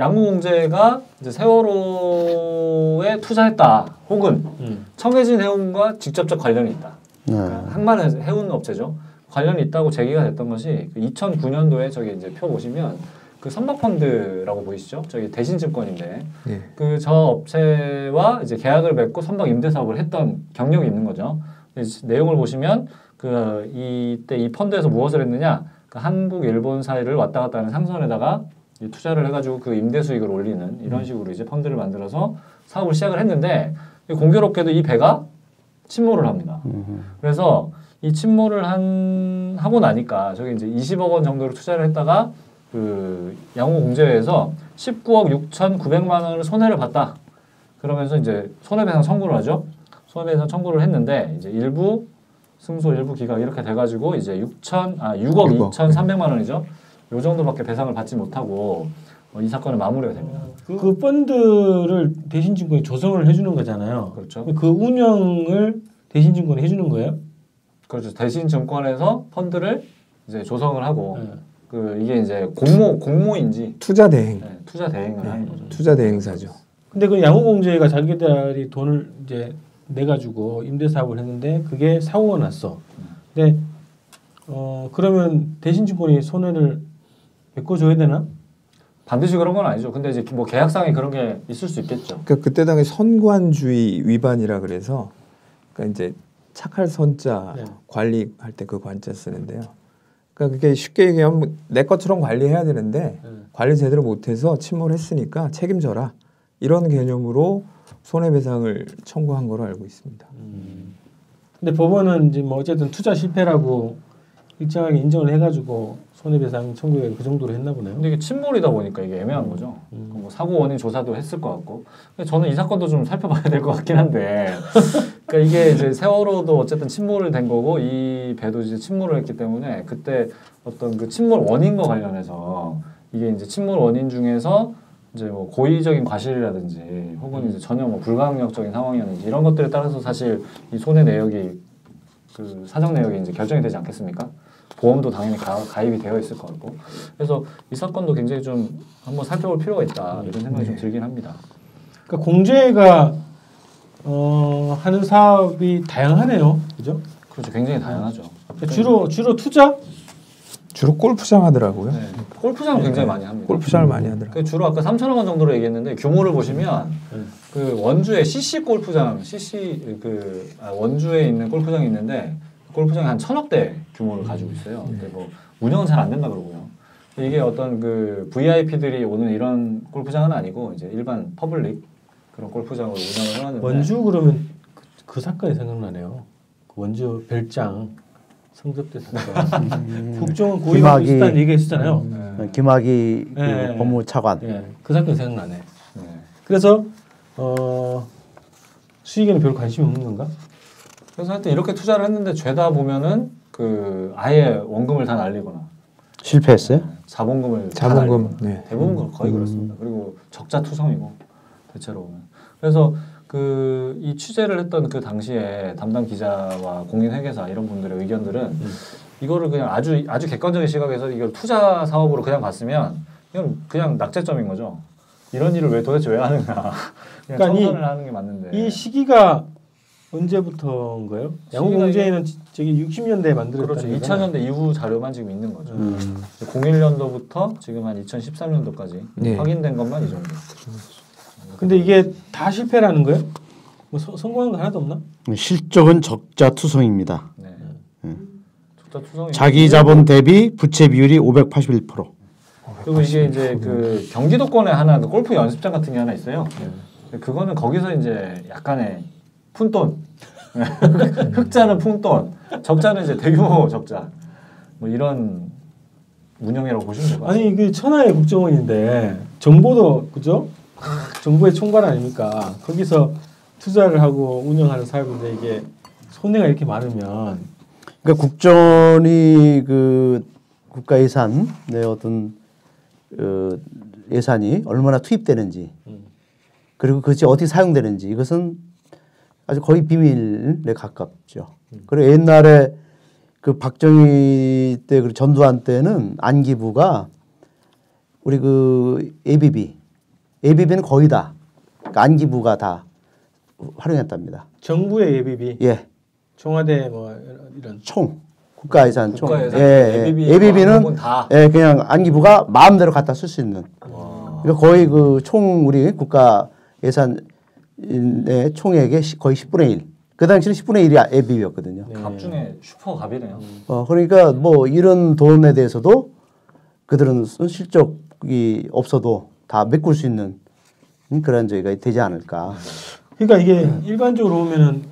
양궁공제가 이제 세월호에 투자했다, 혹은 청해진 해운과 직접적 관련이 있다. 그러니까 항만 해운 업체죠. 관련이 있다고 제기가 됐던 것이 2009년도에 저기 이제 표 보시면 그 선박펀드라고 보이시죠? 저기 대신증권인데 그 저 업체와 이제 계약을 맺고 선박 임대 사업을 했던 경력이 있는 거죠. 내용을 보시면 그 이때 이 펀드에서 무엇을 했느냐? 그 한국 일본 사이를 왔다 갔다 하는 상선에다가 투자를 해가지고 그 임대 수익을 올리는 이런 식으로 이제 펀드를 만들어서 사업을 시작을 했는데 공교롭게도 이 배가 침몰을 합니다. 그래서 이 침몰을 하고 나니까 저기 이제 20억 원 정도로 투자를 했다가 그 양궁공제회에서 19억 6,900만 원을 손해를 봤다. 그러면서 이제 손해배상 청구를 하죠. 손해배상 청구를 했는데 이제 일부 승소, 일부 기각 이렇게 돼가지고 이제 6억 2,300만 원이죠. 요 정도밖에 배상을 받지 못하고 이 사건은 마무리가 됩니다. 그 펀드를 대신증권이 조성을 해주는 거잖아요. 그렇죠. 그 운영을 대신증권이 해주는 거예요? 그렇죠. 대신증권에서 펀드를 이제 조성을 하고 그 이게 이제 공모인지 투자 대행. 투자 대행을 하는 거죠. 투자 대행사죠. 근데 그 양궁공제가 자기들이 돈을 이제 내가지고 임대 사업을 했는데 그게 사고가 났어. 근데 그러면 대신증권이 손해를 메꿔줘야 되나? 반드시 그런 건 아니죠. 근데 이제 뭐 계약상에 그런 게 있을 수 있겠죠. 그러니까 그때 당시 선관주의 위반이라 그래서 그러니까 이제 착할 선자 관리할 때 그 관자 쓰는데요. 그러니까 그게 쉽게 얘기하면 내 것처럼 관리해야 되는데 관리 제대로 못해서 침몰했으니까 책임져라. 이런 개념으로 손해배상을 청구한 거로 알고 있습니다. 근데 법원은 이제 뭐 어쨌든 투자 실패라고 일정하게 인정을 해가지고 손해배상 청구에 그 정도로 했나 보네요. 근데 이게 침몰이다 보니까 이게 애매한 거죠. 뭐 사고 원인 조사도 했을 것 같고. 저는 이 사건도 좀 살펴봐야 될 것 같긴 한데. 그러니까 이게 이제 세월호도 어쨌든 침몰을 된 거고 이 배도 이제 침몰을 했기 때문에 그때 어떤 그 침몰 원인과 관련해서 이게 이제 침몰 원인 중에서 이제 뭐 고의적인 과실이라든지 혹은 이제 전혀 뭐 불가항력적인 상황이었는지 이런 것들에 따라서 사실 이 손해 내역이 그 사정 내역이 이제 결정이 되지 않겠습니까? 보험도 당연히 가입이 되어 있을 것 같고. 그래서 이 사건도 굉장히 좀 한번 살펴볼 필요가 있다 이런 생각이 좀 들긴 합니다. 그러니까 공제가 하는 사업이 다양하네요, 그죠? 그렇죠, 굉장히 다양하죠. 주로 투자? 주로 골프장 하더라고요. 네. 골프장은 굉장히 많이 합니다. 골프장을 많이 하더라고요. 주로 아까 3천억 원 정도로 얘기했는데 규모를 보시면 그 원주에 CC 골프장, 원주에 있는 골프장이 있는데 골프장이 한 1,000억대 규모를 가지고 있어요. 근데 뭐 운영은 잘 안 된다 그러고요. 이게 어떤 그 VIP들이 오는 이런 골프장은 아니고 이제 일반 퍼블릭 그런 골프장으로 운영을 해왔는데 원주 그러면 그 사건이 생각나네요. 그 원주 별장 성접대 사건. 국정원 고위가 비슷한 얘기가 있었잖아요. 김학의 그 법무차관. 그 사건이 생각나네. 그래서 수익에는 별 관심이 없는 건가? 그래서 하여튼 이렇게 투자를 했는데 죄다 보면은 그 아예 원금을 다 날리거나 실패했어요? 자본금을 자본금 대부분 거의 그렇습니다. 그리고 적자투성이고 대체로 보면. 그래서 그 이 취재를 했던 그 당시에 담당 기자와 공인회계사 이런 분들의 의견들은 이거를 그냥 아주 객관적인 시각에서 이걸 투자 사업으로 그냥 봤으면 이건 그냥 낙제점인 거죠. 이런 일을 도대체 왜 하느냐. 그냥 그러니까 청산을 하는 게 맞는데. 이 시기가 언제부터인가요? 양궁공제는 저기 60년대에 만들었다는 그렇죠. 2000년대 이후 자료만 지금 있는 거죠. 01년도부터 지금 한 2013년도까지 확인된 것만 이 정도. 근데 이게 다 실패라는 거예요? 뭐 성공한 거 하나도 없나? 실적은 적자투성입니다. 네. 적자투성이. 자기 자본 대비 부채 비율이 581%. 그리고 이게 이제 그 경기도권에 하나 그 골프 연습장 같은 게 하나 있어요. 그거는 거기서 이제 약간의 푼돈, 흑자는 푼돈, 적자는 이제 대규모 적자, 뭐 이런 운영이라고 보시면 될 것 같아요. 아니 그 천하의 국정원인데 정보도 그죠? 정부의 총괄 아닙니까? 거기서 투자를 하고 운영하는 사업인데 이게 손해가 이렇게 많으면 그러니까 국정원이 그 국가 예산 내 어떤 예산이 얼마나 투입되는지 그리고 그것이 어떻게 사용되는지 이것은 아주 거의 비밀에 가깝죠. 그리고 옛날에 그 박정희 때 그 전두환 때는 안기부가 우리 그 ABB ABB는 거의 다 그러니까 안기부가 다 활용했답니다. 정부의 예비비, 예, 청와대 뭐 이런 국가예산 총. 국가예산, ABB는 예, 그냥 안기부가 마음대로 갖다 쓸 수 있는. 그러니까 거의 그 총 우리 국가 예산의 총액의 거의 10분의 1. 그 당시는 10분의 1이 ABB였거든요. 네. 갑 중에 슈퍼갑이네요. 그러니까 뭐 이런 돈에 대해서도 그들은 실적이 없어도 다 메꿀 수 있는 그런 저희가 되지 않을까. 그러니까 이게 일반적으로 보면은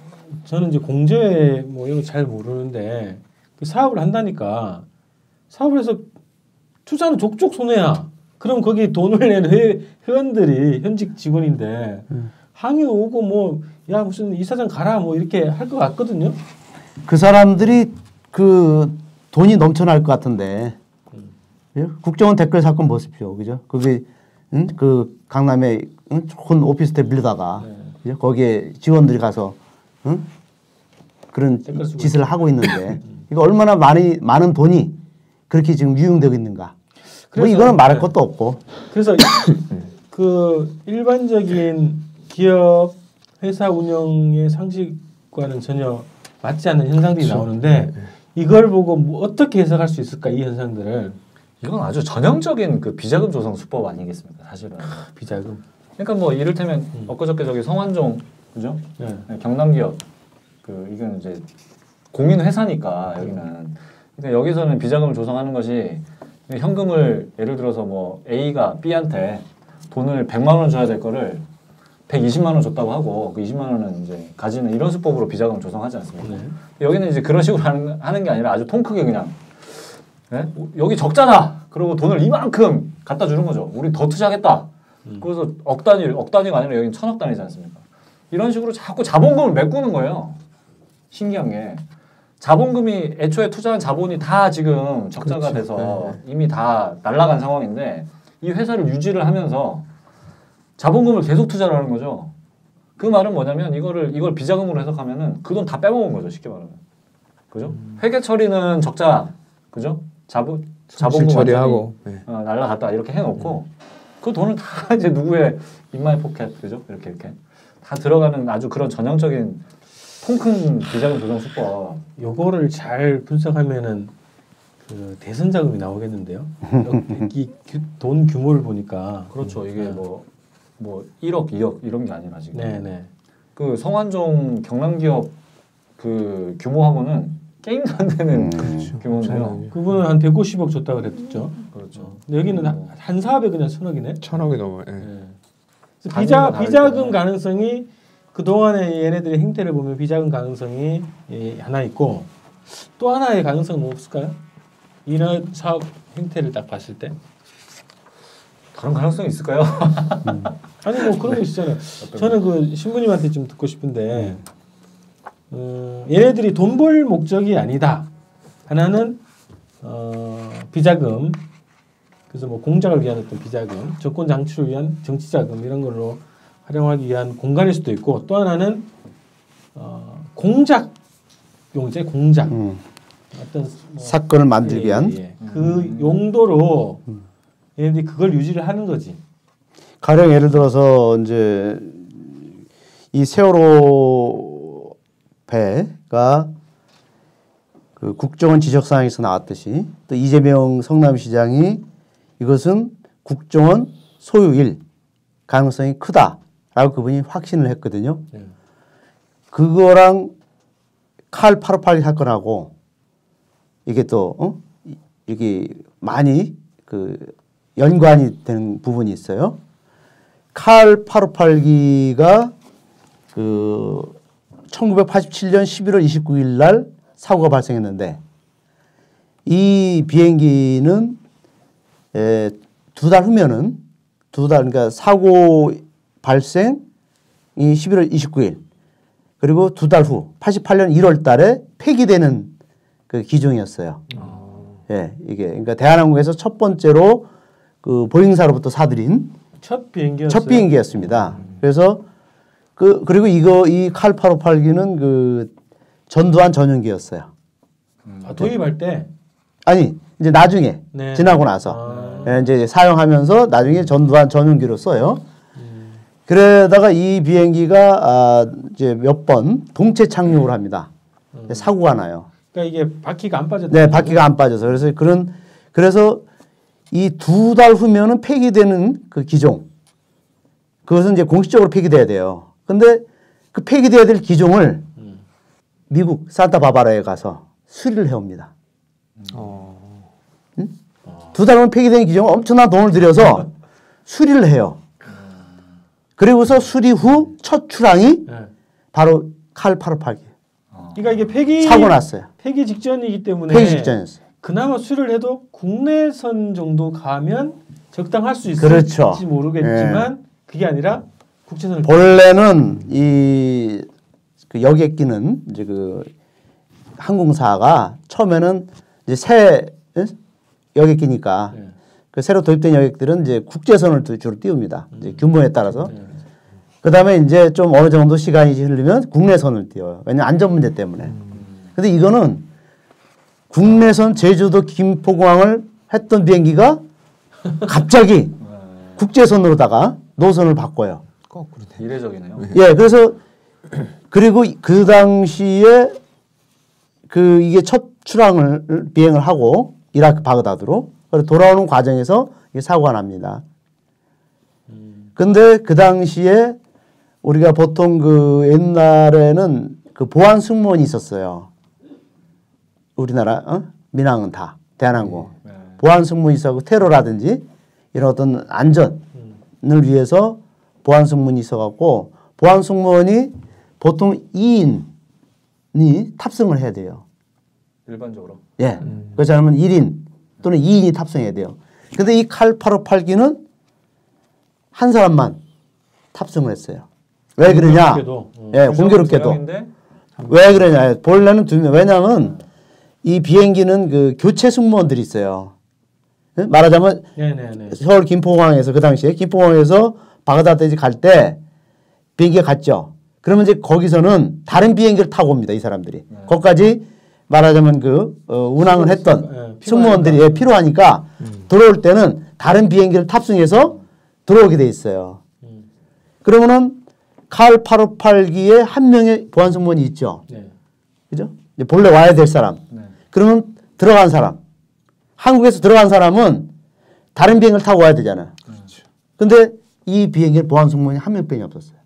저는 이제 공제 뭐 이런 거 잘 모르는데 그 사업을 한다니까 사업을 해서 투자는 족족 손해야. 그럼 거기 돈을 내는 회원들이 현직 직원인데 항의 오고 뭐 야 무슨 이사장 가라 뭐 이렇게 할 것 같거든요. 그 사람들이 그 돈이 넘쳐날 것 같은데 예? 국정원 댓글 사건 보십시오, 그죠? 그게 그 강남에 좋은 오피스텔 빌려다가 그죠? 거기에 직원들이 가서 그런 짓을 하고 있는데 이거 얼마나 많은 돈이 그렇게 지금 유용되고 있는가? 뭐 이거는 말할 것도 없고. 그래서 그 일반적인 기업 회사 운영의 상식과는 전혀 맞지 않는 현상들이 나오는데 이걸 보고 뭐 어떻게 해석할 수 있을까 이 현상들을. 이건 아주 전형적인 그 비자금 조성 수법 아니겠습니까, 사실은. 비자금. 그러니까 뭐 이를테면 엊그저께 저기 성완종 그죠? 네, 경남기업 그 이건 이제 공인 회사니까 여기는. 그러니까 여기서는 비자금을 조성하는 것이 현금을 예를 들어서 뭐 A가 B한테 돈을 100만 원 줘야 될 거를 120만 원 줬다고 하고 그 20만 원은 이제 가지는 이런 수법으로 비자금을 조성하지 않습니까? 네. 여기는 이제 그런 식으로 하는 게 아니라 아주 통 크게 그냥 네? 여기 적자다. 그리고 돈을 이만큼 갖다 주는 거죠. 우리 더 투자하겠다. 그래서 억 단위가 아니라 여기는 천억 단위지 않습니까? 이런 식으로 자꾸 자본금을 메꾸는 거예요. 신기한 게 자본금이 애초에 투자한 자본이 다 지금 적자가 돼서 이미 다 날아간 상황인데 이 회사를 유지를 하면서 자본금을 계속 투자를 하는 거죠. 그 말은 뭐냐면 이걸 비자금으로 해석하면은 그 돈 다 빼먹은 거죠. 쉽게 말하면. 그죠? 회계 처리는 적자. 그죠? 자본금 처리하고 날라갔다 이렇게 해놓고 그 돈을 다 이제 누구의 인마이 포켓 그죠? 이렇게 다 들어가는 아주 그런 전형적인 통큰 비자금 조성 수법. 요거를 잘 분석하면은 그 대선 자금이 나오겠는데요. 이 돈 규모를 보니까 그렇죠. 이게 뭐 1억, 2억 이런 게 아니라 지금. 네네. 그 성완종 경남기업 그 규모하고는 게임도 안 되는 규모인데요. 그분은 한 150억 줬다고 그랬죠. 그렇죠. 근데 여기는 한 사업에 그냥 1000억이네. 1000억이 넘어요. 그래서 비자금 가능성이 그 동안에 얘네들의 행태를 보면 비자금 가능성이 하나 있고 또 하나의 가능성은 뭐 없을까요? 이런 사업 행태를 딱 봤을 때 그런 가능성이 있을까요? 아니 뭐 그런 거 있잖아요. 저는 그 신부님한테 좀 듣고 싶은데 얘네들이 돈 벌 목적이 아니다. 하나는 비자금, 그래서 뭐 공작을 위한 어떤 비자금, 정권 장치를 위한 정치자금 이런 걸로 활용하기 위한 공간일 수도 있고 또 하나는 공작 용제 공작 어떤 뭐 사건을 만들기 위한 그 용도로 얘네들이 그걸 유지를 하는 거지. 가령 예를 들어서 이제 이 세월호 배가 그 국정원 지적사항에서 나왔듯이 또 이재명 성남시장이 이것은 국정원 소유일 가능성이 크다라고 그분이 확신을 했거든요. 그거랑 칼 858 사건하고 이게 또 이게 많이 그 연관이 되는 부분이 있어요. 칼 858기가 그 1987년 11월 29일 날 사고가 발생했는데 이 비행기는 2달 후면은 그러니까 사고 발생이 11월 29일 그리고 2달 후 88년 1월 달에 폐기되는 그 기종이었어요. 예, 이게 그러니까 대한항공에서 첫 번째로 그 보잉사로부터 사들인 첫 비행기였어요. 첫 비행기였습니다. 그래서 그리고 이 칼 858기는 그 전두환 전용기였어요. 도입할 때 아니 이제 나중에 지나고 나서 이제 사용하면서 나중에 전두환 전용기로 써요. 그러다가 이 비행기가 이제 몇 번 동체 착륙을 합니다. 사고가 나요. 그러니까 이게 바퀴가 안 빠졌다. 네, 바퀴가 안 빠져서 그래서 이 2달 후면은 폐기되는 그 기종 그것은 이제 공식적으로 폐기돼야 돼요. 근데 그 폐기돼야 될 기종을 미국 산타바바라에 가서 수리를 해옵니다. 응? 2달 후면 폐기되는 기종을 엄청난 돈을 들여서 수리를 해요. 그리고서 수리 후 첫 출항이 바로 칼 858기. 그러니까 이게 사고 났어요. 폐기 직전이기 때문에 폐기 직전이었어요. 그나마 수리를 해도 국내선 정도 가면 적당할 수 있을지 그렇죠. 모르겠지만 그게 아니라 국제선을 본래는 이 그 여객기는 이제 그 항공사가 처음에는 이제 새 여객기니까 그 새로 도입된 여객들은 이제 국제선을 주로 띄웁니다. 이제 규모에 따라서. 그다음에 이제 좀 어느 정도 시간이 흐르면 국내선을 띄워요. 왜냐면 안전 문제 때문에. 근데 이거는 국내선 제주도 김포공항을 했던 비행기가 갑자기 국제선으로다가 노선을 바꿔요. 거꾸로 돼. 이례적이네요. 예, 그래서 그리고 그 당시에 그 이게 첫 출항을 비행을 하고 이라크 바그다드로 돌아오는 과정에서 이게 사고가 납니다. 근데 그 당시에 우리가 보통 그 옛날에는 그 보안 승무원이 있었어요. 우리나라 민항은 다 대한항공 보안 승무원이 있었고 테러라든지 이런 어떤 안전을 위해서 보안 승무원이 있어갖고 보안 승무원이 보통 2인이 탑승을 해야 돼요. 일반적으로. 예. 그렇지 않으면 1인 또는 2인이 탑승해야 돼요. 근데 이 칼 858기는 한 사람만 탑승을 했어요. 왜 그러냐? 예, 공교롭게도. 왜 그러냐? 본래는 2명. 왜냐하면 이 비행기는 그 교체 승무원들이 있어요. 말하자면 서울 김포공항에서 그 당시에 김포공항에서 바그다드까지 갈 때 비행기가 갔죠. 그러면 이제 거기서는 다른 비행기를 타고 옵니다. 이 사람들이. 거기까지 말하자면 그 운항을 했던 승무원들이 필요하니까 들어올 때는 다른 비행기를 탑승해서 들어오게 돼 있어요. 그러면은 칼 858기에 한 명의 보안 승무원이 있죠. 그죠? 이제 본래 와야 될 사람. 그러면 들어간 사람. 한국에서 들어간 사람은 다른 비행기를 타고 와야 되잖아요. 근데 이 비행기에 보안 승무원이 한 명뿐이 없었어요.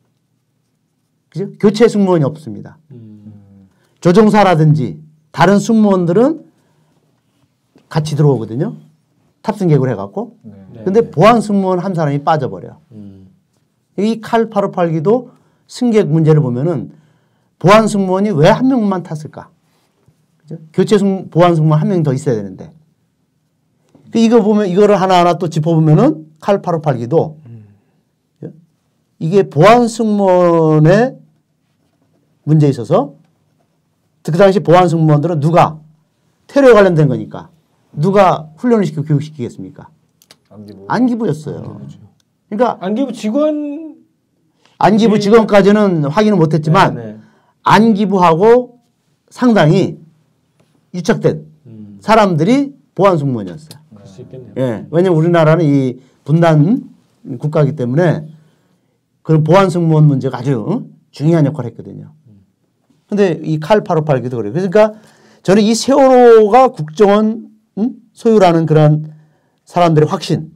그죠? 교체 승무원이 없습니다. 조종사라든지 다른 승무원들은 같이 들어오거든요. 탑승 계획을 해갖고. 근데 보안 승무원 한 사람이 빠져버려. 이 칼 858기도 승객 문제를 보면은 보안 승무원이 왜 한 명만 탔을까? 그죠? 교체 보안 승무원 한 명 더 있어야 되는데. 이거 보면 이거를 하나하나 또 짚어보면은 칼 858기도 이게 보안 승무원의 문제에 있어서 그 당시 보안 승무원들은 누가 테러에 관련된 거니까 누가 훈련을 시키고 교육시키겠습니까? 안기부였어요. 그러니까 안기부 직원 안기부 직원까지는 확인을 못했지만 안기부하고 상당히 유착된 사람들이 보안 승무원이었어요. 그럴 수 있겠네요. 예, 왜냐면 우리나라는 이 분단 국가이기 때문에 그런 보안 승무원 문제가 아주 중요한 역할을 했거든요. 근데 이 칼 858기도 그래요. 그러니까 저는 이 세월호가 국정원 소유라는 그런 사람들의 확신과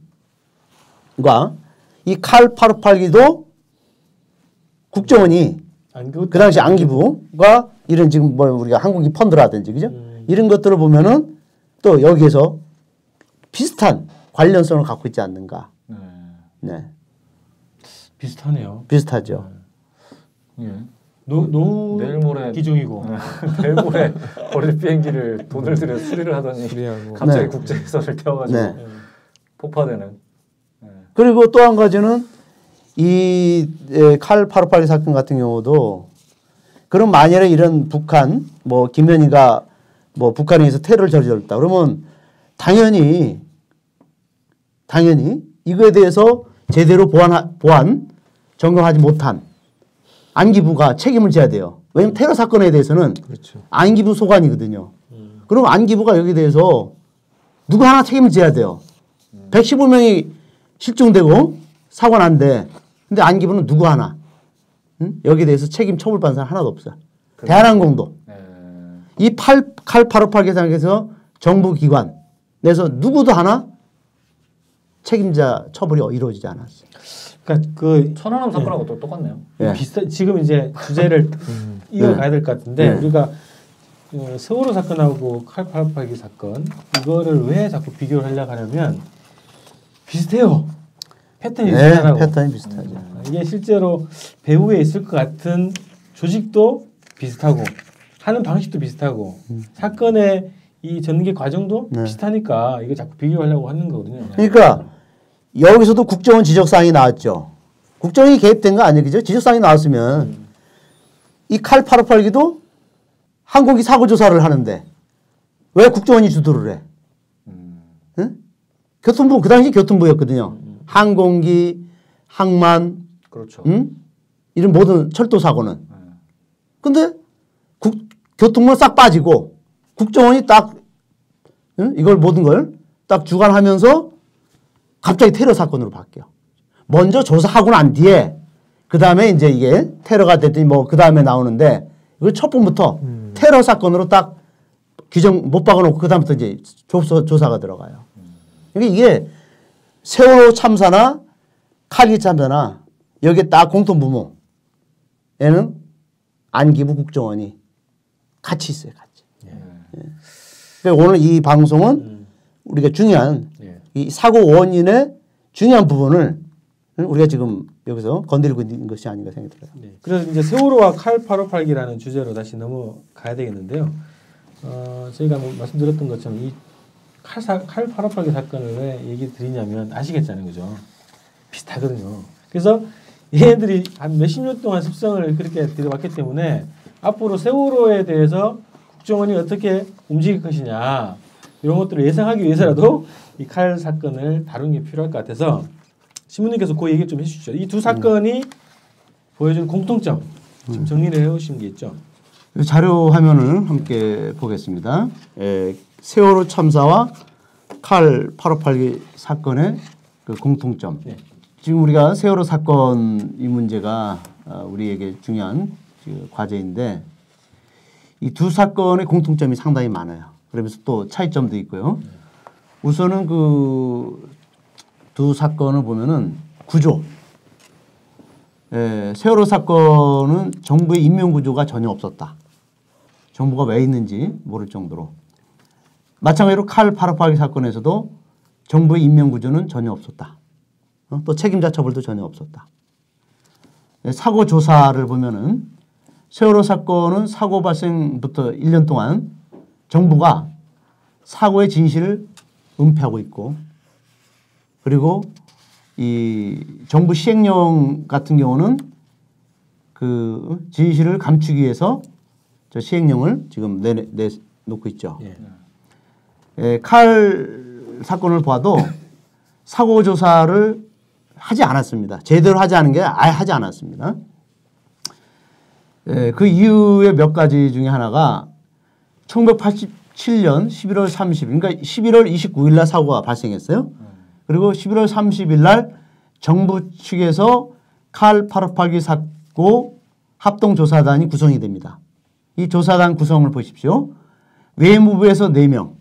이 칼 858기도 국정원이 그 당시 안기부가 이런 지금 뭐 우리가 항공기 펀드라든지 그죠? 이런 것들을 보면은 또 여기에서 비슷한 관련성을 갖고 있지 않는가. 네. 비슷하네요. 비슷하죠. 예. 내일 모레 기종이고 내일 모레 버릴 비행기를 돈을 들여 수리를 하더니 갑자기 국제선을 태워가지고 폭파되는. 그리고 또 한 가지는 이 칼 858기 사건 같은 경우도 그럼 만일에 이런 북한 뭐 김현희가 뭐 북한에 의해서 테러를 저질렀다 그러면 당연히 이거에 대해서 제대로 보안 점검하지 못한 안기부가 책임을 져야 돼요. 왜냐하면 테러 사건에 대해서는 안기부 소관이거든요. 그럼 안기부가 여기에 대해서 누구 하나 책임을 져야 돼요. 115명이 실종되고 사고 난데 근데 안기부는 누구 하나 여기에 대해서 책임 처벌받는 사람 하나도 없어요. 대한항공도 이 칼 858 계산에서 정부 기관 내에서 누구도 하나 책임자 처벌이 이루어지지 않았어요. 그러니까 그 천안함 사건하고 또 똑같네요. 비슷한 지금 이제 주제를 이어가야 될 것 같은데 우리가 세월호 사건하고 칼 858기 사건 이거를 왜 자꾸 비교를 하려고 하냐면 비슷해요. 패턴이 비슷하다고. 패턴이 비슷하죠. 이게 실제로 배후에 있을 것 같은 조직도 비슷하고 하는 방식도 비슷하고 사건의 이 전개 과정도 비슷하니까 이거 자꾸 비교하려고 하는 거거든요. 그러니까 여기서도 국정원 지적사항이 나왔죠. 국정원이 개입된 거 아니에요, 그죠? 지적사항이 나왔으면 이 칼 858기도 항공기 사고 조사를 하는데 왜 국정원이 주도를 해? 응? 교통부 그 당시 교통부였거든요. 항공기, 항만, 그렇죠. 이런 모든 철도 사고는. 근데 교통부는 싹 빠지고 국정원이 딱 이걸 모든 걸 딱 주관하면서 갑자기 테러 사건으로 바뀌어. 먼저 조사하고 난 뒤에 그 다음에 이제 이게 테러가 됐더니 뭐 그 다음에 나오는데 이걸 첫 번부터 테러 사건으로 딱 규정 못 박아놓고 그 다음부터 이제 조사가 들어가요. 그러니까 이게 세월호 참사나 칼기 참사나 여기에 딱 공통부모에는 안기부 국정원이 같이 있어요. 같이. 그러니까 오늘 이 방송은 우리가 중요한 이 사고 원인의 중요한 부분을 우리가 지금 여기서 건드리고 있는 것이 아닌가 생각이 들어요. 네. 그래서 이제 세월호와 칼 858기라는 주제로 다시 넘어가야 되겠는데요. 저희가 뭐 말씀드렸던 것처럼 이 칼 858기 사건을 왜 얘기 드리냐면 아시겠잖아요, 그죠? 비슷하거든요. 그래서 얘네들이 한 몇십 년 동안 습성을 그렇게 들여왔기 때문에 앞으로 세월호에 대해서 국정원이 어떻게 움직일 것이냐 이런 것들을 예상하기 위해서라도 이 칼 사건을 다루는 게 필요할 것 같아서 신부님께서 그 얘기 좀 해주시죠. 이 두 사건이 보여주는 공통점 지금 정리를 해오신 게 있죠. 자료 화면을 함께 보겠습니다. 세월호 참사와 칼 858기 사건의 그 공통점. 네. 지금 지금 우리가 세월호 사건 이 문제가 우리에게 중요한 과제인데 이 두 사건의 공통점이 상당히 많아요. 그러면서 또 차이점도 있고요. 우선은 그 두 사건을 보면은 구조. 세월호 사건은 정부의 인명 구조가 전혀 없었다. 정부가 왜 있는지 모를 정도로. 마찬가지로 칼 858기 사건에서도 정부의 인명 구조는 전혀 없었다. 또 책임자 처벌도 전혀 없었다. 사고 조사를 보면은 세월호 사건은 사고 발생부터 1년 동안 정부가 사고의 진실을 은폐하고 있고 그리고 이 정부 시행령 같은 경우는 그 진실을 감추기 위해서 저 시행령을 지금 내놓고 있죠. 칼 사건을 봐도 사고 조사를 하지 않았습니다. 제대로 하지 않은 게 아예 하지 않았습니다. 그 이유의 몇 가지 중에 하나가 1987년 11월 30일 그러니까 11월 29일 날 사고가 발생했어요. 그리고 11월 30일 날 정부 측에서 칼 858기 사고 합동조사단이 구성이 됩니다. 이 조사단 구성을 보십시오. 외무부에서 4명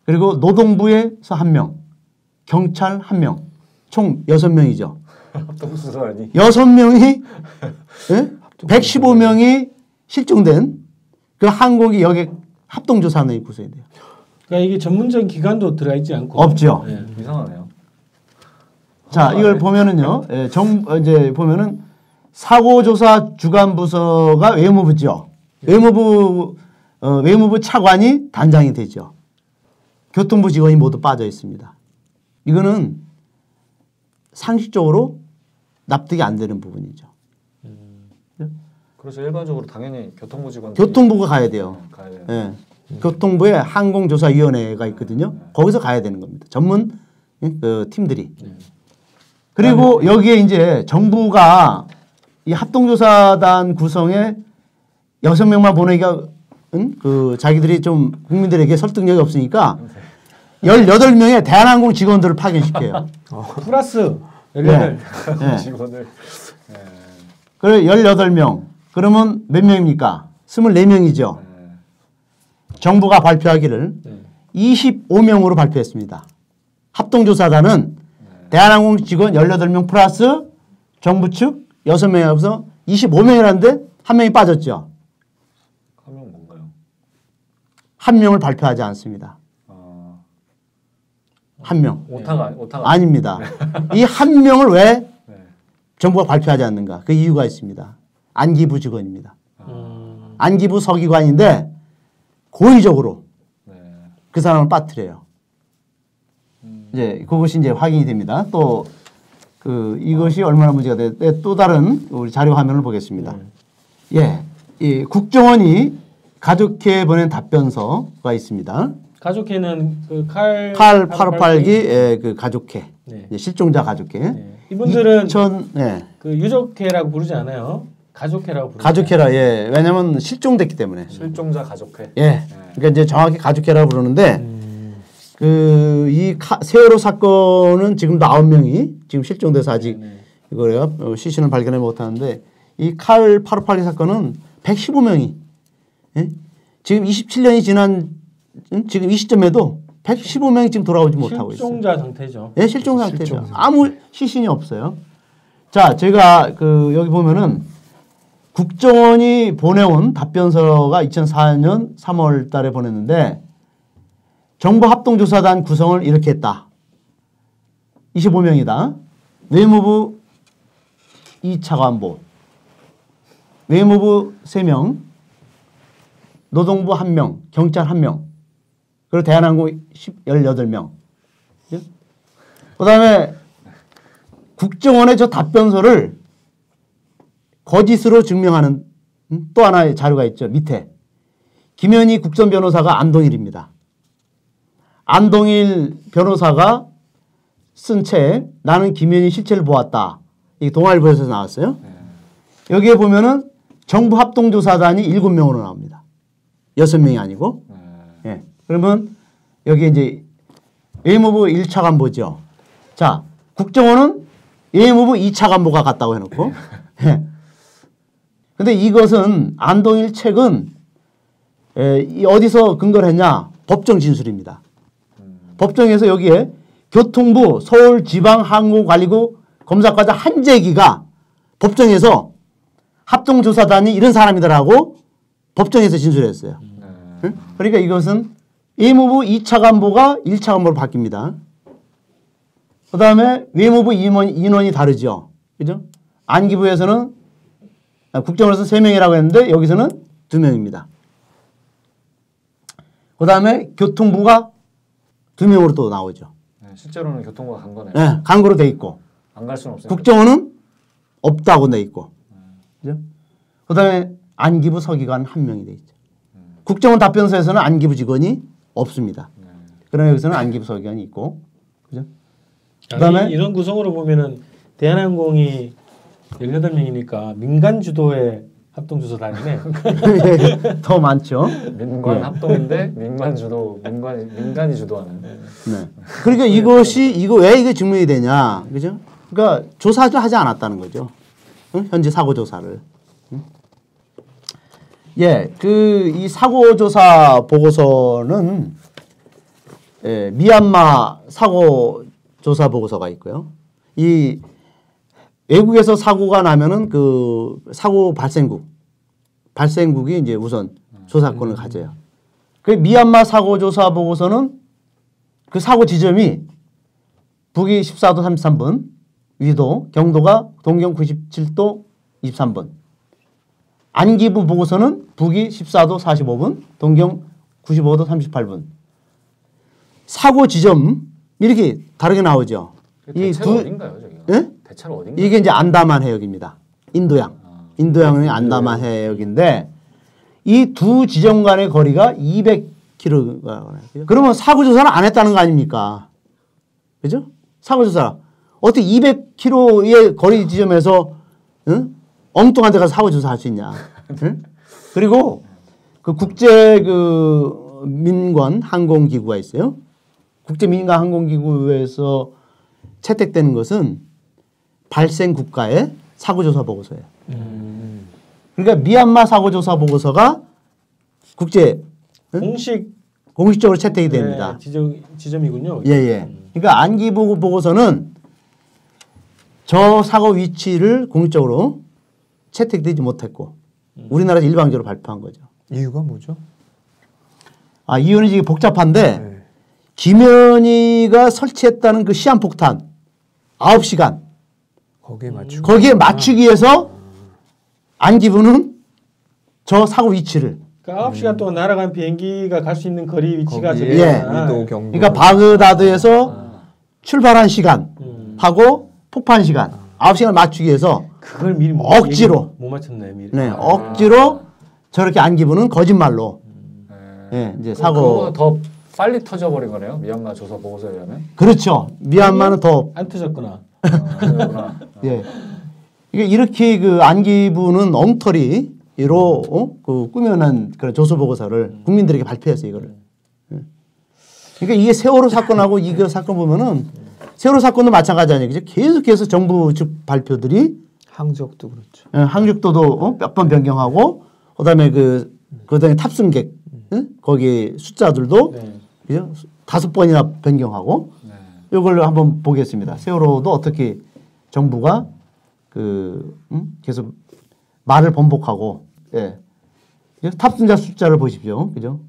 그리고 노동부에서 1명 경찰 1명 총 6명이죠. 합동수사단이 6명이 115명이 실종된 그 항공기 여객 합동조사단이 구성이 돼요. 그러니까 이게 전문적인 기관도 들어가 있지 않고 없죠. 이상하네요. 자, 이걸 보면은요. 이제 보면은 사고조사 주관부서가 외무부죠. 외무부 차관이 단장이 되죠. 교통부 직원이 모두 빠져 있습니다. 이거는 상식적으로 납득이 안 되는 부분이죠. 그래서 일반적으로 당연히 교통부 직원 교통부가 가야 돼요. 가야 돼요. 예. 교통부에 항공조사위원회가 있거든요. 거기서 가야 되는 겁니다. 전문 그 팀들이. 그리고 여기에 이제 정부가 이 합동조사단 구성에 6명만 보내기가 그 자기들이 좀 국민들에게 설득력이 없으니까 18명의 대한항공 직원들을 파견시켜요. 플러스 18. 네. 직원을. 그래 18명. 그러면 몇 명입니까? 24명이죠. 정부가 발표하기를 25명으로 발표했습니다. 합동조사단은 대한항공 직원 18명 플러스 정부 측 6명이라서 25명이라는데 한 명이 빠졌죠. 한 명 뭔가요? 한 명을 발표하지 않습니다. 한 명. 오타가 아닙니다. 이 한 명을 왜 정부가 발표하지 않는가? 그 이유가 있습니다. 안기부 직원입니다. 안기부 서기관인데 고의적으로 그 사람을 빠뜨려요. 이제 그것이 이제 확인이 됩니다. 또 그 이것이 얼마나 문제가 돼? 또 다른 우리 자료 화면을 보겠습니다. 예, 이 국정원이 가족회에 보낸 답변서가 있습니다. 가족회는 그 칼 858기 예, 그 가족회, 네. 실종자 가족회. 네. 이분들은 예. 그 유족회라고 부르지 않아요. 가족회라고 부르죠. 가족회라 예, 왜냐면 실종됐기 때문에. 실종자 가족회. 예, 그러니까 이제 정확히 가족회라고 부르는데 그 이 세월호 사건은 지금도 9명이 지금 실종돼서 아직 이거래요 시신을 발견을 못하는데 이 칼 858기 사건은 115명이 예? 지금 27년이 지난 지금 이 시점에도 115명이 지금 돌아오지 못하고 있어요. 실종자 상태죠. 예, 실종 상태죠. 아무 시신이 없어요. 자, 제가 그 여기 보면은 국정원이 보내온 답변서가 2004년 3월 달에 보냈는데 정부 합동조사단 구성을 이렇게 했다. 25명이다. 외무부 2차관보, 외무부 3명, 노동부 1명, 경찰 1명, 그리고 대한항공 18명. 그 다음에 국정원의 저 답변서를 거짓으로 증명하는 또 하나의 자료가 있죠. 밑에. 김현희 국선 변호사가 안동일입니다. 안동일 변호사가 쓴 책 나는 김현희 실체를 보았다. 이게 동아일보에서 나왔어요. 여기에 보면은 정부 합동조사단이 7명으로 나옵니다. 6명이 아니고. 예. 그러면 여기 이제 외무부 1차 간보죠. 자, 국정원은 외무부 2차 간보가 갔다고 해놓고. 예. 근데 이것은 안동일 책은 어디서 근거를 했냐? 법정 진술입니다. 법정에서 여기에 교통부 서울지방항공관리국 검사과장 한재기가 법정에서 합동조사단이 이런 사람이더라고 법정에서 진술했어요. 응? 그러니까 이것은 외무부 2차 간보가 1차 간보로 바뀝니다. 그 다음에 외무부 인원이 다르죠. 그죠? 안기부에서는 국정원에서 3명이라고 했는데 여기서는 2명입니다. 그 다음에 교통부가 2명으로 또 나오죠. 네, 실제로는 교통부가 간 거네요. 네, 간거로 돼 있고. 안 갈 수는 없어요. 국정원은 없다고 돼 있고. 그죠? 그 다음에 안기부 서기관 1명이 돼 있죠. 국정원 답변서에서는 안기부 직원이 없습니다. 그러나 여기서는 안기부 서기관이 있고. 그죠? 그 다음에 이런 구성으로 보면은 대한항공이 18명이니까 민간 주도의 합동조사단이네. 더 많죠. 민관 합동인데 민간이 주도하는. 네. 그러니까 이거 왜 이게 증명이 되냐, 그죠? 그러니까 조사를 하지 않았다는 거죠. 응? 현재 사고 조사를. 응? 예, 이 사고 조사 보고서는 미얀마 사고 조사 보고서가 있고요. 이 외국에서 사고가 나면은 그 사고 발생국이 이제 우선 조사권을 가져요. 그 미얀마 사고 조사 보고서는 그 사고 지점이 북위 14도 33분, 위도 경도가 동경 97도 23분. 안기부 보고서는 북위 14도 45분, 동경 95도 38분. 사고 지점 이렇게 다르게 나오죠. 대체로 어딘가요, 저기가? 예? 대체로 어딘가요? 이게 이제 안다만 해역입니다. 인도양. 인도양의 안다만 해역인데 이 두 지점 간의 거리가 200km가. 그러면 사고조사는 안 했다는 거 아닙니까? 그죠? 사고조사. 어떻게 200km의 거리 지점에서 응? 엉뚱한 데 가서 사고조사 할 수 있냐. 응? 그리고 그 국제 민관 항공기구가 있어요. 국제 민간 항공기구에서 채택되는 것은 발생 국가의 사고조사 보고서예요. 그러니까 미얀마 사고조사 보고서가 국제 공식적으로 채택이 됩니다. 지점이군요. 예. 그러니까 안기부 보고서는 저 사고 위치를 공식적으로 채택되지 못했고 우리나라에서 일방적으로 발표한 거죠. 이유가 뭐죠? 이유는 이게 복잡한데 네. 김현희가 설치했다는 그 시한폭탄 9시간 거기에 맞추기 위해서 안기부는 저 사고 위치를 그러니까 9시간 동안 날아간 비행기가 갈 수 있는 거리 위치가 그러니까 바그다드에서 출발한 시간하고 폭파한 시간 9시간을 맞추기 위해서 그걸 미리 억지로 못 맞췄나요, 미리? 네, 억지로 저렇게 안기부는 거짓말로 이제 사고 더 빨리 터져버린 거네요. 미얀마 조사 보고서에 의하면. 그렇죠. 미얀마는 더 안 터졌구나. 예. 이렇게 그 안기부는 엉터리로 그 꾸며낸 그런 조사 보고서를 국민들에게 발표했어요, 이거를. 그러니까 이게 세월호 사건하고 이거 사건 보면은 세월호 사건도 마찬가지 아니에요. 계속해서 정부 측 발표들이 항적도 그렇죠. 항적도도 몇 번 변경하고 그다음에 그다음에 탑승객 거기 숫자들도 그죠? 5번이나 변경하고 이걸 한번 보겠습니다. 세월호도 어떻게 정부가 계속 말을 번복하고 탑승자 숫자를 보십시오. 그죠?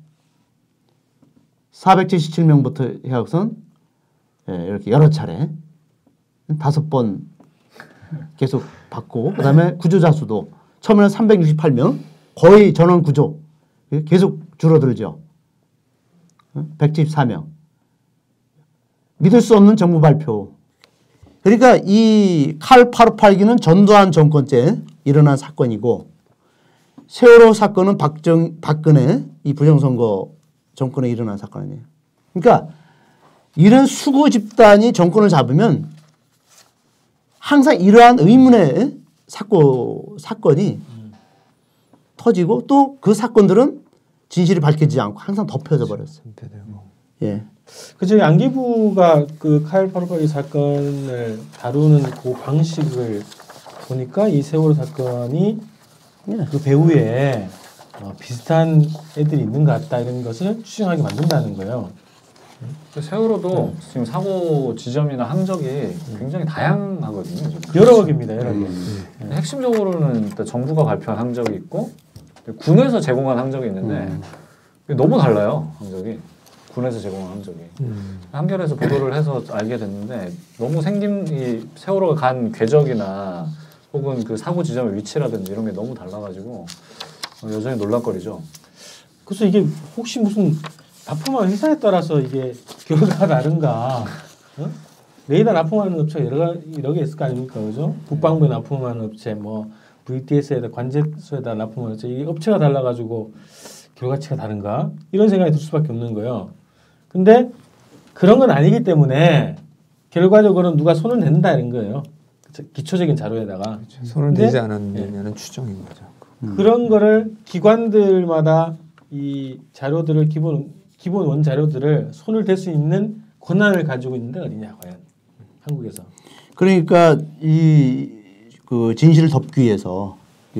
477명부터 해갖선 이렇게 여러 차례 5번 계속 받고 그다음에 구조자 수도 처음에는 368명 거의 전원 구조 계속 줄어들죠. 174명. 믿을 수 없는 정부 발표. 그러니까 이 칼 858기는 전두환 정권 때 일어난 사건이고 세월호 사건은 박근혜 이 부정선거 정권에 일어난 사건이에요. 그러니까 이런 수구 집단이 정권을 잡으면 항상 이러한 의문의 사건이 터지고 또 그 사건들은 진실이 밝혀지지 않고 항상 덮여져 버렸어요. 예. 그죠. 안기부가 그 칼 858기 사건을 다루는 그 방식을 보니까 이 세월호 사건이 그 배후에 비슷한 애들이 있는 것 같다 이런 것을 추정하게 만든다는 거예요. 세월호도 지금 사고 지점이나 항적이 굉장히 다양하거든요. 여러 개입니다. 여러 개. 핵심적으로는 일단 정부가 발표한 항적이 있고 군에서 제공한 항적이 있는데 너무 달라요. 항적이. 군에서 제공한 항적이. 한겨레에서 보도를 해서 알게 됐는데 너무 이 세월호가 간 궤적이나 혹은 그 사고 지점의 위치라든지 이런 게 너무 달라가지고 여전히 논란거리죠. 그래서 이게 혹시 무슨 납품한 회사에 따라서 이게 결과가 다른가? 레이더 납품하는 업체가 여러 개 있을 거 아닙니까, 그죠? 국방부에 납품하는 업체, 뭐 VTS에다 관제소에다 납품하는 업체, 이 업체가 달라가지고 결과치가 다른가? 이런 생각이 들 수밖에 없는 거예요. 근데 그런 건 아니기 때문에 결과적으로는 누가 손을 댄다 이런 거예요. 기초적인 자료에다가 손을 대지 않았느냐는 추정인 거죠. 그런 거를 기관들마다 이 자료들을 기본 원자료들을 손을 댈 수 있는 권한을 가지고 있는데 어디냐 과연 한국에서. 그러니까 그 진실을 덮기 위해서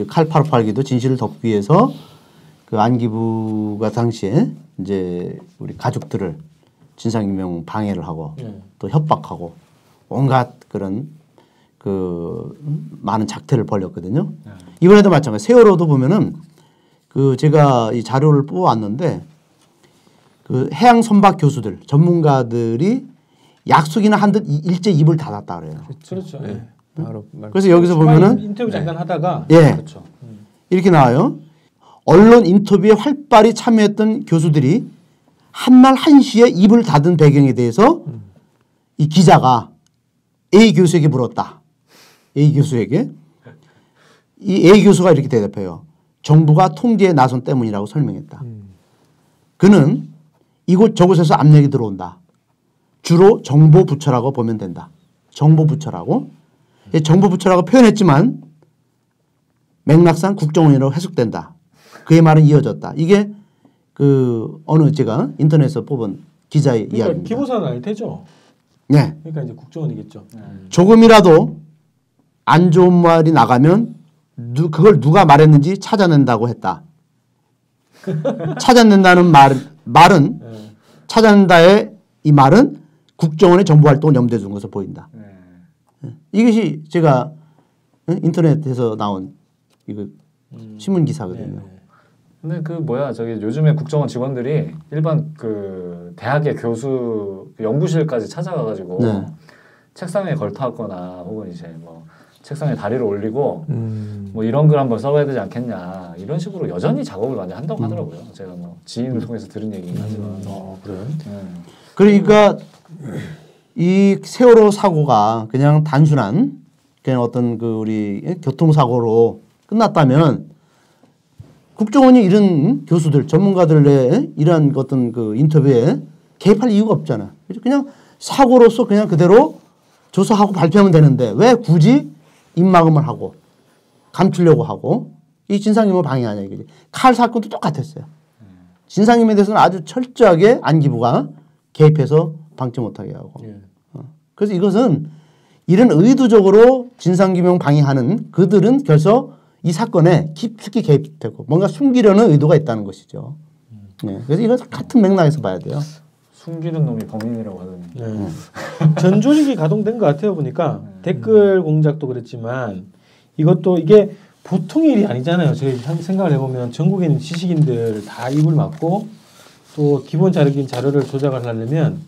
칼 858기도 진실을 덮기 위해서 그 안기부가 당시에 이제 우리 가족들을 진상규명 방해를 하고 또 협박하고 온갖 그런 그 많은 작태를 벌였거든요. 이번에도 마찬가지. 세월호도 보면은 그 제가 이 자료를 뽑아왔는데 그 해양 선박 교수들 전문가들이 약속이나 한 듯 일제 입을 닫았다 그래요. 그렇죠. 네. 그래서 여기서 보면은 인터뷰 잠깐 하다가 그렇죠. 이렇게 나와요. 언론 인터뷰에 활발히 참여했던 교수들이 한말 한시에 입을 닫은 배경에 대해서 이 기자가 A 교수에게 물었다. A 교수에게. 이 A 교수가 이렇게 대답해요. 정부가 통제에 나선 때문이라고 설명했다. 그는 이곳 저곳에서 압력이 들어온다. 주로 정보부처라고 보면 된다. 정보부처라고. 정보부처라고 표현했지만 맥락상 국정원이라고 해석된다. 그의 말은 이어졌다. 이게 그 어느 제가 인터넷에서 뽑은 기자의 이야기입니다. 기고사는 아닐 테죠. 네. 그러니까 이제 국정원이겠죠. 조금이라도 안 좋은 말이 나가면 그걸 누가 말했는지 찾아낸다고 했다. 찾아낸다는 말은 찾아낸다의 이 말은 국정원의 정보 활동을 염두에 둔 것으로 보인다. 이것이 제가 인터넷에서 나온 이거 신문 기사거든요. 근데 그 뭐야 저기 요즘에 국정원 직원들이 일반 그 대학의 교수 연구실까지 찾아가가지고 책상에 걸터앉거나 혹은 이제 뭐 책상에 다리를 올리고 뭐 이런 글 한번 써봐야 되지 않겠냐 이런 식으로 여전히 작업을 많이 한다고 하더라고요. 제가 뭐 지인을 통해서 들은 얘기긴 하지만. 그래. 그러니까 이 세월호 사고가 그냥 단순한 그냥 어떤 그 우리 교통사고로 끝났다면 국정원이 이런 교수들 전문가들의 이러한 어떤 그 인터뷰에 개입할 이유가 없잖아. 그냥 사고로서 그냥 그대로 조사하고 발표하면 되는데 왜 굳이 입막음을 하고 감추려고 하고 이 진상규명을 방해하냐 이거지. 칼 사건도 똑같았어요. 진상규명에 대해서는 아주 철저하게 안기부가 개입해서 방치 못하게 하고. 그래서 이것은 이런 의도적으로 진상규명 방해하는 그들은 결서 이 사건에 깊숙이 개입되고 뭔가 숨기려는 의도가 있다는 것이죠. 그래서 이건 같은 맥락에서 봐야 돼요. 숨기는 놈이 범인이라고 하더니. 전 조직이 가동된 것 같아요. 보니까 댓글 공작도 그랬지만 이것도 이게 보통 일이 아니잖아요. 저희 생각을 해보면 전국에 있는 지식인들 다 입을 막고 또 기본 자료를 조작을 하려면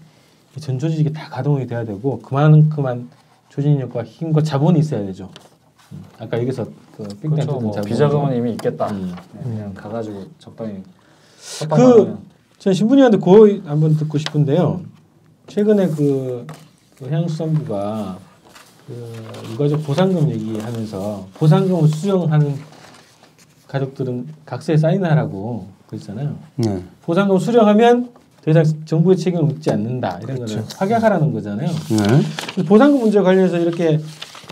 전 조직이 다 가동이 돼야 되고 그만큼만 조직력과 힘과 자본이 있어야 되죠. 아까 여기서 그 그렇죠. 뭐 비자금은 이미 있겠다. 그냥 가가지고 적당히. 전 신분위원한테 그 한번 듣고 싶은데요. 최근에 그 해양수산부가 그 유가족 보상금 얘기하면서 보상금을 수령하는 가족들은 각서에 사인하라고 그랬잖아요. 보상금 수령하면 더 이상 정부의 책임을 묻지 않는다 이런 거를 확약하라는 거잖아요. 보상금 문제 관련해서 이렇게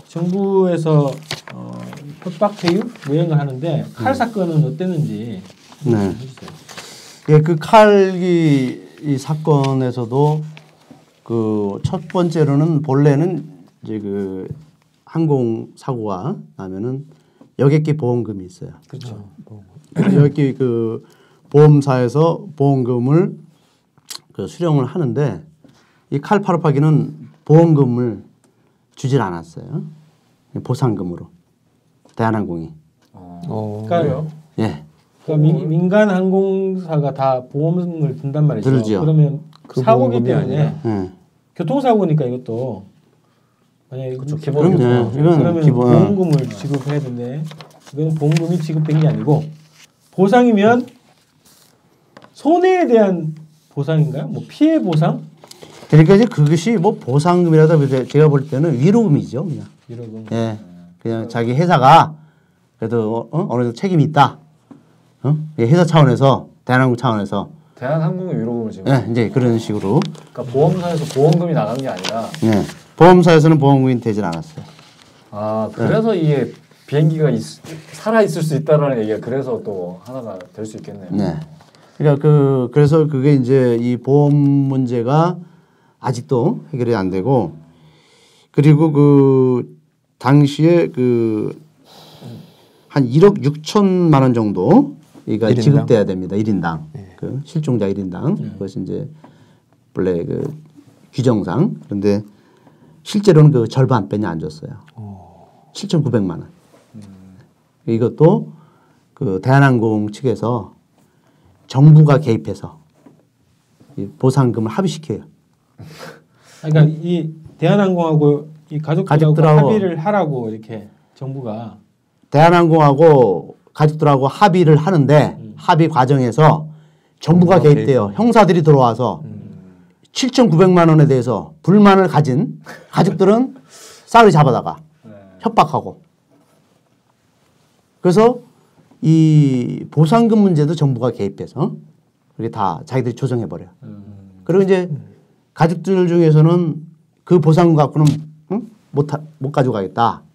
정부에서 협박 회유 뭐 이런 걸 하는데 칼 사건은 어땠는지 해주세요. 예, 그 칼기 이 사건에서도 그 첫 번째로는 본래는 이제 그 항공 사고가 나면은 여객기 보험금이 있어요. 그렇죠. 여객기 그 보험사에서 보험금을 그 수령을 하는데 이 칼 파르파기는 보험금을 주질 않았어요. 보상금으로 대한항공이. 그러니까 예. 그러니까 민간 항공사가 다 보험을 든단 말이죠. 들죠. 그러면 그 사고기 때문에 교통사고니까 이것도 만약에 기본 그러면 보험금을 지급해야 되는데 이건 보험금이 지급된 게 아니고 보상이면 손해에 대한 보상인가요? 뭐 피해 보상? 그러니까 이제 그것이 뭐 보상금이라도 제가 볼 때는 위로금이죠, 그냥. 위로금. 예, 그냥 자기 회사가 그래도 어느 정도 책임이 있다. 회사 차원에서 대한항공 차원에서 대한항공의 위로금을 지금. 예, 이제 그런 식으로. 그러니까 보험사에서 보험금이 나간 게 아니라. 예, 보험사에서는 보험금이 되질 않았어요. 아 그래서 이게 비행기가 살아 있을 수 있다라는 얘기가 그래서 또 하나가 될 수 있겠네요. 네. 그러니까 그래서 그게 이제 이 보험 문제가 아직도 해결이 안 되고 그리고 그 당시에 그 한 1억 6천만 원 정도 이가 지급돼야 됩니다. 1인당. 그 실종자 1인당. 그것이 이제 원래 그 규정상. 그런데 실제로는 그 절반 빼냐 안 줬어요. 7,900만 원. 이것도 그 대한항공 측에서 정부가 개입해서 이 보상금을 합의시켜요. 그러니까 이 대한항공하고 이 가족들하고 합의를 하라고 이렇게 정부가 대한항공하고 가족들하고 합의를 하는데 합의 과정에서 정부가 개입돼요. 형사들이 들어와서 7,900만 원에 대해서 불만을 가진 가족들은 싸그리 잡아다가 협박하고 그래서 이 보상금 문제도 정부가 개입해서 그게 다 자기들이 조정해버려요. 그리고 이제 가족들 중에서는 그 보상금 갖고는 못 가져가겠다라고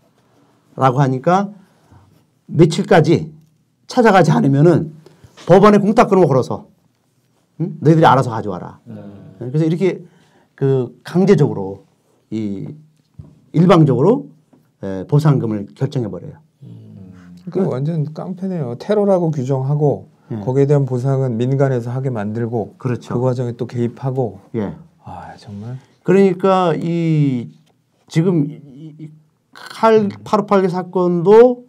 하니까 며칠까지 찾아가지 않으면은 법원에 공탁권을 걸어서 너희들이 알아서 가져와라. 그래서 이렇게 그 강제적으로 이 일방적으로 보상금을 결정해 버려요. 그 완전 깡패네요. 테러라고 규정하고 거기에 대한 보상은 민간에서 하게 만들고 그렇죠. 그 과정에 또 개입하고. 예. 아 정말. 그러니까 지금 칼 858개 사건도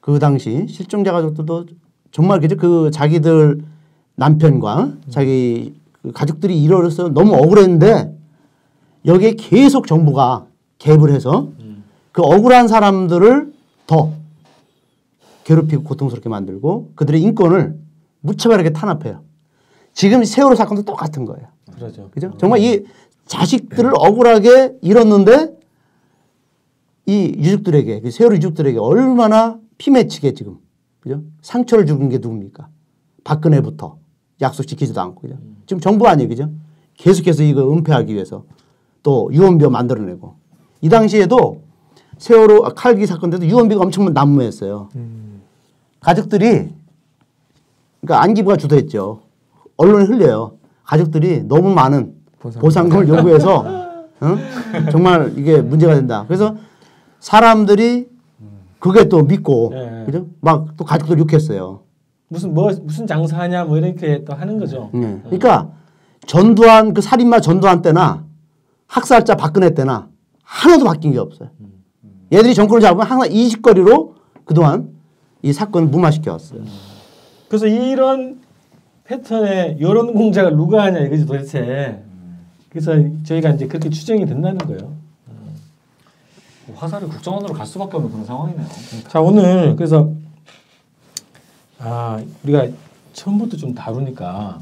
그 당시 실종자 가족들도 정말 그 자기들 남편과 자기 그 가족들이 이뤄서 너무 억울했는데 여기에 계속 정부가 개입을 해서 그 억울한 사람들을 더 괴롭히고 고통스럽게 만들고 그들의 인권을 무차별하게 탄압해요. 지금 세월호 사건도 똑같은 거예요. 그렇죠. 그죠? 정말 이 자식들을 억울하게 잃었는데 이 유족들에게, 그 세월호 유족들에게 얼마나 피맺히게 지금, 그죠? 상처를 주는 게 누굽니까? 박근혜부터 약속 지키지도 않고, 그죠? 지금 정부 아니에요, 그죠? 계속해서 이거 은폐하기 위해서 또 유언비어 만들어내고 이 당시에도 세월호 칼기 사건 때도 유언비가 엄청 난무했어요. 가족들이 그러니까 안기부가 주도했죠. 언론에 흘려요. 가족들이 너무 많은 보상금을 요구해서 정말 이게 문제가 된다. 그래서 사람들이 그게 또 믿고 그죠? 막 또 가족들 욕했어요. 무슨 장사하냐 뭐 이렇게 또 하는 거죠. 그러니까 전두환 그 살인마 전두환 때나 학살자 박근혜 때나 하나도 바뀐 게 없어요. 얘들이 정권을 잡으면 항상 이 짓거리로 그동안 이 사건을 무마시켜 왔어요. 그래서 이런 패턴의 여론 공작을 누가 하냐 이거지 도대체. 그래서 저희가 이제 그렇게 추정이 된다는 거예요. 화살이 국정원으로 갈 수밖에 없는 그런 상황이네요. 자 오늘 그래서 우리가 처음부터 좀 다루니까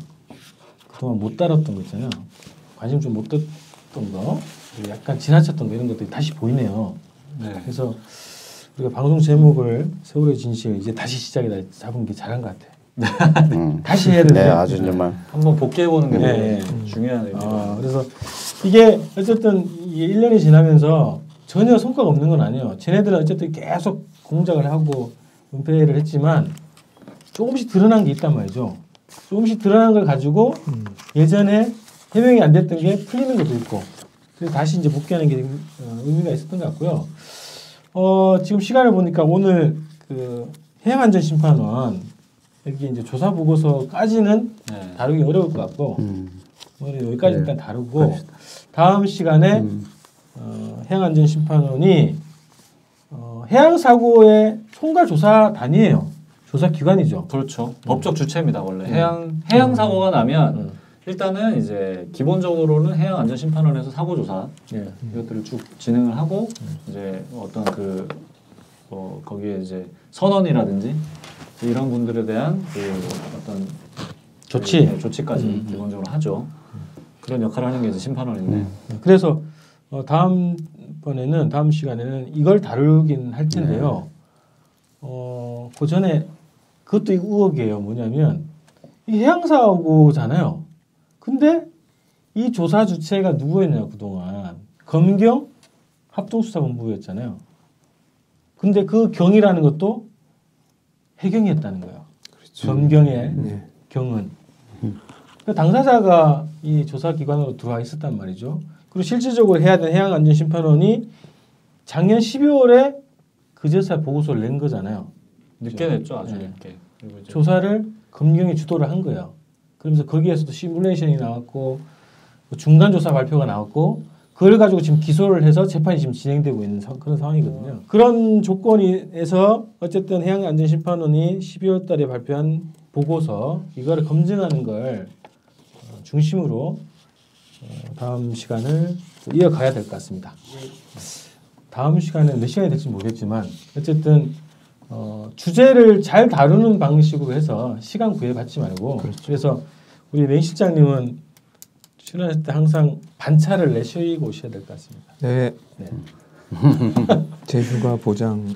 그동안 못 다뤘던 거 있잖아요. 관심 좀 못 뒀던 거, 약간 지나쳤던 거 이런 것들이 다시 보이네요. 네. 그래서 우리가 방송 제목을 세월의 진실 이제 다시 시작이다 잡은 게 잘한 것 같아요. 다시 해야 되는데. 네, 아주 정말. 한번 복귀해보는 게 네. 중요하네요. 그래서 이게 어쨌든 이게 1년이 지나면서 전혀 성과가 없는 건 아니에요. 쟤네들은 어쨌든 계속 공작을 하고 은폐를 했지만 조금씩 드러난 게 있단 말이죠. 조금씩 드러난 걸 가지고 예전에 해명이 안 됐던 게 풀리는 것도 있고 그래서 다시 이제 복귀하는 게 의미가 있었던 것 같고요. 지금 시간을 보니까 오늘 그 해양안전심판원 여기 이제 조사 보고서까지는 다루기 어려울 것 같고 오늘 여기까지 일단 다루고 다음 시간에 해양안전심판원이 해양사고의 총괄조사단이에요. 조사기관이죠. 그렇죠. 법적 주체입니다. 원래 해양 사고가 나면 일단은 이제 기본적으로는 해양안전심판원에서 사고조사 이것들을 쭉 진행을 하고 이제 어떤 거기에 이제 선원이라든지 이런 분들에 대한 그 어떤 조치까지 기본적으로 하죠. 그런 역할을 하는 게 이제 심판원인데. 그래서 다음 시간에는 이걸 다루긴 할 텐데요. 그 전에 그것도 의혹이에요. 뭐냐면 이 해양사고잖아요. 근데 이 조사 주체가 누구였냐 그동안 검경 합동수사본부였잖아요. 근데 그 경이라는 것도 해경이었다는 거예요. 그렇죠. 검경의 경은. 그러니까 당사자가 이 조사기관으로 들어와 있었단 말이죠. 그리고 실질적으로 해야 되는 해양안전심판원이 작년 12월에 그제서야 보고서를 낸 거잖아요. 늦게 냈죠. 아주 늦게. 조사를 검경이 주도를 한 거예요. 그러면서 거기에서도 시뮬레이션이 나왔고 중간 조사 발표가 나왔고 그걸 가지고 지금 기소를 해서 재판이 지금 진행되고 있는 그런 상황이거든요. 그런 조건에서 어쨌든 해양안전심판원이 12월 달에 발표한 보고서 이거를 검증하는 걸 중심으로 다음 시간을 이어가야 될 것 같습니다. 다음 시간에 몇 시간이 될지 모르겠지만 어쨌든 주제를 잘 다루는 방식으로 해서 시간 구애받지 말고 그래서 우리 맹 실장님은 출연할 때 항상 반차를 내쉬고 오셔야 될 것 같습니다. 네. 제 휴가 보장은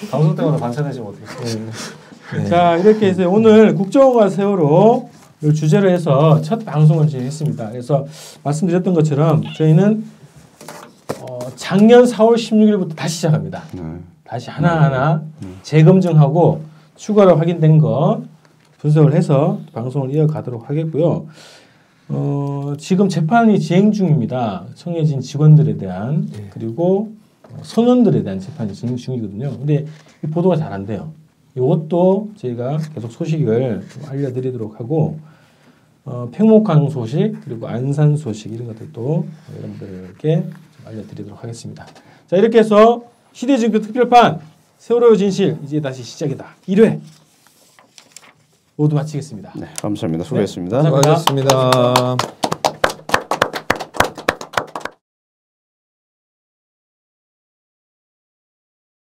방송 때마다 반차 내시면 어떻게? 자 이렇게 해서 오늘 국정원과 세월호를 주제로 해서 첫 방송을 진행했습니다. 그래서 말씀드렸던 것처럼 저희는 작년 4월 16일부터 다시 시작합니다. 다시 하나하나 재검증하고 추가로 확인된 거 분석을 해서 방송을 이어가도록 하겠고요. 지금 재판이 진행 중입니다. 청해진 직원들에 대한 그리고 선원들에 대한 재판이 진행 중이거든요. 근데 이 보도가 잘 안 돼요. 이것도 저희가 계속 소식을 좀 알려드리도록 하고 팽목항 소식 그리고 안산 소식 이런 것들도 여러분들께 좀 알려드리도록 하겠습니다. 자 이렇게 해서 시대증표 특별판 세월호의 진실 이제 다시 시작이다 1회 모두 마치겠습니다. 네, 감사합니다. 수고했습니다. 네, 감사합니다. 수고하셨습니다.